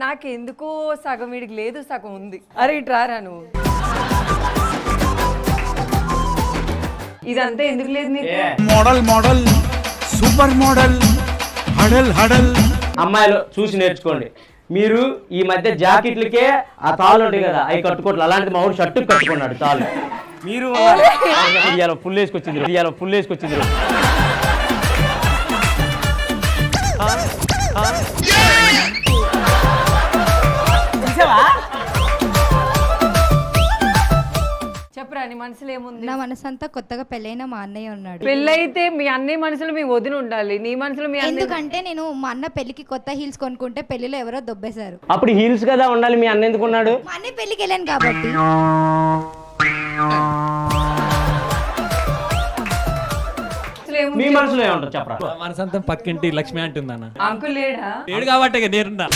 నాకెందుకో సగం వీడికి లేదు, సగం ఉంది. అరే ఇట్రారా నువ్వు. ఇదంతా ఎందుకు లేదు నీకు? మోడల్ మోడల్ సూపర్ మోడల్ హడల్ హడల్. అమ్మాయిలు చూసి నేర్చుకోండి. మీరు ఈ మధ్య జాకెట్లకే ఆ తాళ్ళు ఉంటాయి కదా, అవి కట్టుకోవట్లేదు. అలాంటిది మా ఊరు షర్టు కట్టుకున్నాడు తాళ్ళు. మీరు ఫుల్ వేసుకొచ్చింది. చెప్పరా నీ మనసులో ఏముంది? నా మనసంతా కొత్తగా పెళ్ళైన మా అన్నయ్య ఉన్నాడు. పెళ్ళైతే మీ అన్నయ్య మనసులో మీ వదిన ఉండాలి, నీ మనసులో మీ అన్నయ్య. ఎందుకంటే నేను మా అన్న పెళ్లికి కొత్త హీల్స్ కొనుక్కుంటే పెళ్లిలో ఎవరో దొబ్బేశారు. అప్పుడు హీల్స్ కదా ఉండాలి, మీ అన్న ఎందుకున్నాడు? మా అన్నయ్య పెళ్లికి వెళ్ళాను కాబట్టి. మీ మనసులో ఏమంటారు చెప్పరా? మనసంతా పక్కింటి లక్ష్మి అంటుందన్న. అంకుల్ లేడా? లేడు కాబట్టి నేనున్నా.